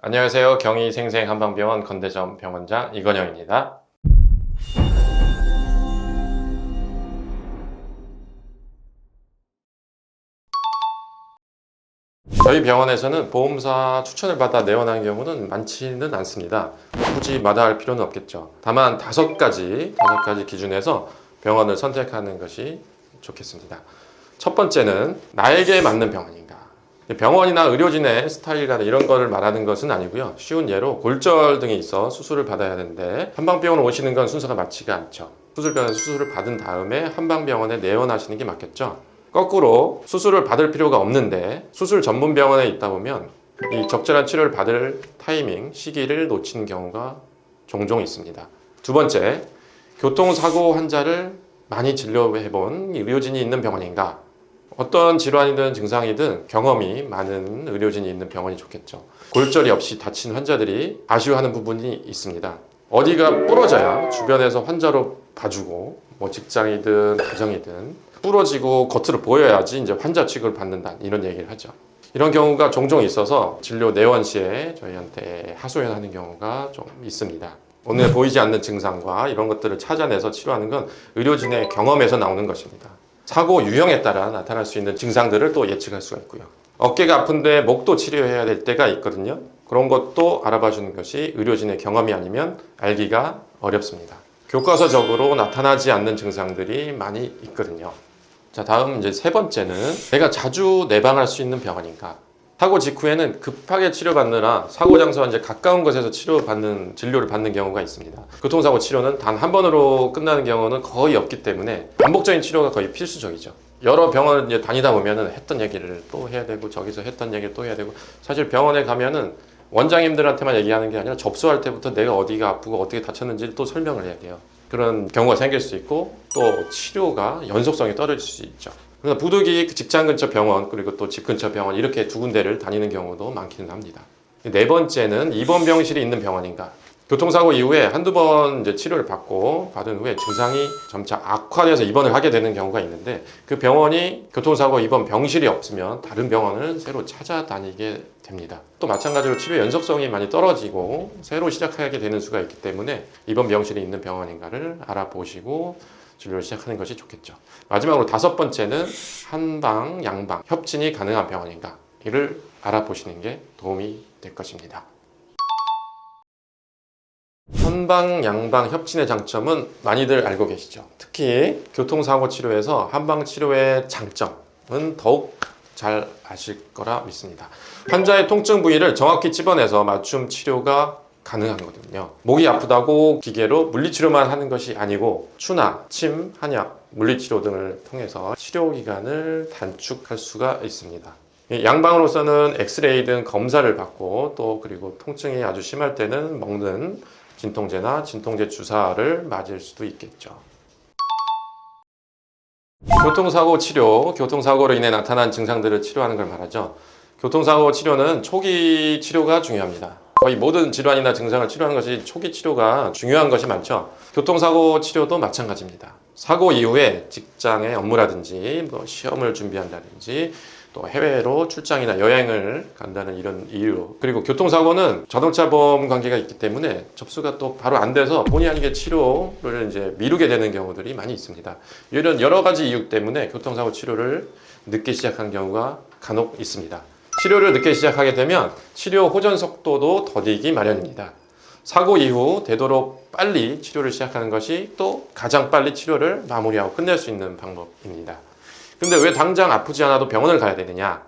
안녕하세요. 경희생생한방병원 건대점 병원장 이건영입니다. 저희 병원에서는 보험사 추천을 받아 내원하는 경우는 많지는 않습니다. 굳이 마다할 필요는 없겠죠. 다만 다섯 가지 기준에서 병원을 선택하는 것이 좋겠습니다. 첫 번째는 나에게 맞는 병원인가. 병원이나 의료진의 스타일이나 이런 거를 말하는 것은 아니고요. 쉬운 예로 골절 등이 있어 수술을 받아야 하는데 한방병원 오시는 건 순서가 맞지가 않죠. 수술병원에서 수술을 받은 다음에 한방병원에 내원하시는 게 맞겠죠. 거꾸로 수술을 받을 필요가 없는데 수술 전문 병원에 있다 보면 이 적절한 치료를 받을 타이밍, 시기를 놓치는 경우가 종종 있습니다. 두 번째, 교통사고 환자를 많이 진료해본 의료진이 있는 병원인가? 어떤 질환이든 증상이든 경험이 많은 의료진이 있는 병원이 좋겠죠. 골절이 없이 다친 환자들이 아쉬워하는 부분이 있습니다. 어디가 부러져야 주변에서 환자로 봐주고 직장이든 가정이든 부러지고 겉으로 보여야지 이제 환자 취급을 받는다 이런 얘기를 하죠. 이런 경우가 종종 있어서 진료 내원 시에 저희한테 하소연하는 경우가 좀 있습니다. 오늘 보이지 않는 증상과 이런 것들을 찾아내서 치료하는 건 의료진의 경험에서 나오는 것입니다. 사고 유형에 따라 나타날 수 있는 증상들을 또 예측할 수가 있고요. 어깨가 아픈데 목도 치료해야 될 때가 있거든요. 그런 것도 알아봐 주는 것이 의료진의 경험이 아니면 알기가 어렵습니다. 교과서적으로 나타나지 않는 증상들이 많이 있거든요. 자, 다음 이제 세 번째는 내가 자주 내방할 수 있는 병원인가. 사고 직후에는 급하게 치료받느라 사고 장소와 이제 가까운 곳에서 진료를 받는 경우가 있습니다. 교통사고 치료는 단 한 번으로 끝나는 경우는 거의 없기 때문에 반복적인 치료가 거의 필수적이죠. 여러 병원을 이제 다니다 보면은 했던 얘기를 또 해야 되고 저기서 했던 얘기를 또 해야 되고 사실 병원에 가면은 원장님들한테만 얘기하는 게 아니라 접수할 때부터 내가 어디가 아프고 어떻게 다쳤는지를 또 설명을 해야 돼요. 그런 경우가 생길 수 있고 또 치료가 연속성이 떨어질 수 있죠. 그래서 부득이 직장 근처 병원 그리고 또 집 근처 병원 이렇게 두 군데를 다니는 경우도 많기는 합니다. 네 번째는 입원 병실이 있는 병원인가. 교통사고 이후에 한두 번 이제 치료를 받은 후에 증상이 점차 악화돼서 입원을 하게 되는 경우가 있는데 그 병원이 교통사고 입원 병실이 없으면 다른 병원을 새로 찾아다니게 됩니다. 또 마찬가지로 치료 연속성이 많이 떨어지고 새로 시작하게 되는 수가 있기 때문에 입원 병실이 있는 병원인가를 알아보시고 진료를 시작하는 것이 좋겠죠. 마지막으로 다섯 번째는 한방, 양방, 협진이 가능한 병원인가 이를 알아보시는 게 도움이 될 것입니다. 한방, 양방, 협진의 장점은 많이들 알고 계시죠. 특히 교통사고 치료에서 한방 치료의 장점은 더욱 잘 아실 거라 믿습니다. 환자의 통증 부위를 정확히 찝어내서 맞춤 치료가 가능하거든요. 목이 아프다고 기계로 물리치료만 하는 것이 아니고 추나, 침, 한약, 물리치료 등을 통해서 치료 기간을 단축할 수가 있습니다. 양방으로서는 엑스레이 등 검사를 받고 또 그리고 통증이 아주 심할 때는 먹는 진통제나 진통제 주사를 맞을 수도 있겠죠. 교통사고 치료, 교통사고로 인해 나타난 증상들을 치료하는 걸 말하죠. 교통사고 치료는 초기 치료가 중요합니다. 거의 모든 질환이나 증상을 치료하는 것이 초기 치료가 중요한 것이 많죠. 교통사고 치료도 마찬가지입니다. 사고 이후에 직장의 업무라든지 시험을 준비한다든지 또 해외로 출장이나 여행을 간다는 이런 이유 그리고 교통사고는 자동차 보험 관계가 있기 때문에 접수가 또 바로 안 돼서 본의 아니게 치료를 이제 미루게 되는 경우들이 많이 있습니다. 이런 여러 가지 이유 때문에 교통사고 치료를 늦게 시작한 경우가 간혹 있습니다. 치료를 늦게 시작하게 되면 치료 호전 속도도 더디기 마련입니다. 사고 이후 되도록 빨리 치료를 시작하는 것이 또 가장 빨리 치료를 마무리하고 끝낼 수 있는 방법입니다. 근데 왜 당장 아프지 않아도 병원을 가야 되느냐?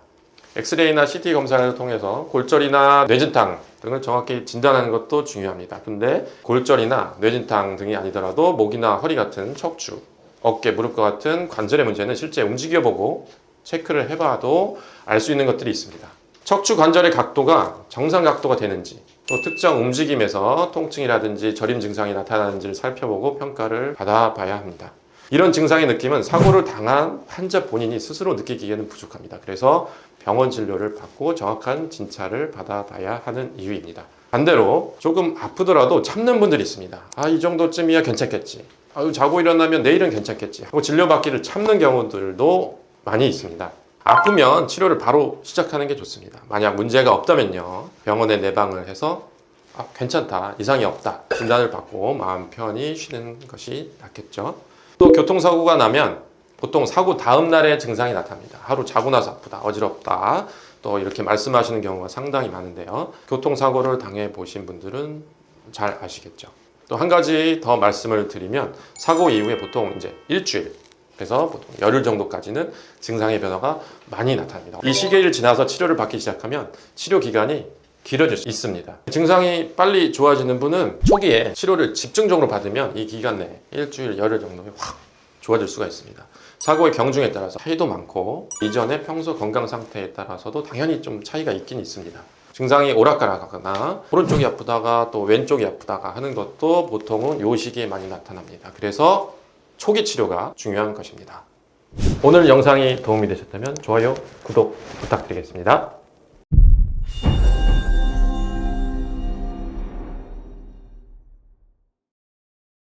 엑스레이나 CT 검사를 통해서 골절이나 뇌진탕 등을 정확히 진단하는 것도 중요합니다. 근데 골절이나 뇌진탕 등이 아니더라도 목이나 허리 같은 척추, 어깨, 무릎과 같은 관절의 문제는 실제 움직여보고 체크를 해봐도 알 수 있는 것들이 있습니다. 척추 관절의 각도가 정상 각도가 되는지 또 특정 움직임에서 통증이라든지 저림 증상이 나타나는지를 살펴보고 평가를 받아봐야 합니다. 이런 증상의 느낌은 사고를 당한 환자 본인이 스스로 느끼기에는 부족합니다. 그래서 병원 진료를 받고 정확한 진찰을 받아봐야 하는 이유입니다. 반대로 조금 아프더라도 참는 분들이 있습니다. 이 정도쯤이야 괜찮겠지. 자고 일어나면 내일은 괜찮겠지 하고 진료받기를 참는 경우들도 많이 있습니다. 아프면 치료를 바로 시작하는 게 좋습니다. 만약 문제가 없다면요, 병원에 내방을 해서 괜찮다, 이상이 없다 진단을 받고 마음 편히 쉬는 것이 낫겠죠. 또 교통사고가 나면 보통 사고 다음 날에 증상이 나타납니다. 하루 자고 나서 아프다, 어지럽다, 또 이렇게 말씀하시는 경우가 상당히 많은데요. 교통사고를 당해 보신 분들은 잘 아시겠죠. 또 한 가지 더 말씀을 드리면, 사고 이후에 보통 이제 일주일, 그래서 보통 열흘 정도까지는 증상의 변화가 많이 나타납니다. 이 시기를 지나서 치료를 받기 시작하면 치료 기간이 길어질 수 있습니다. 증상이 빨리 좋아지는 분은 초기에 치료를 집중적으로 받으면 이 기간 내에 일주일, 열흘 정도에 확 좋아질 수가 있습니다. 사고의 경중에 따라서 차이도 많고 이전의 평소 건강 상태에 따라서도 당연히 좀 차이가 있긴 있습니다. 증상이 오락가락하거나 오른쪽이 아프다가 또 왼쪽이 아프다가 하는 것도 보통은 이 시기에 많이 나타납니다. 그래서 초기 치료가 중요한 것입니다. 오늘 영상이 도움이 되셨다면 좋아요, 구독 부탁드리겠습니다.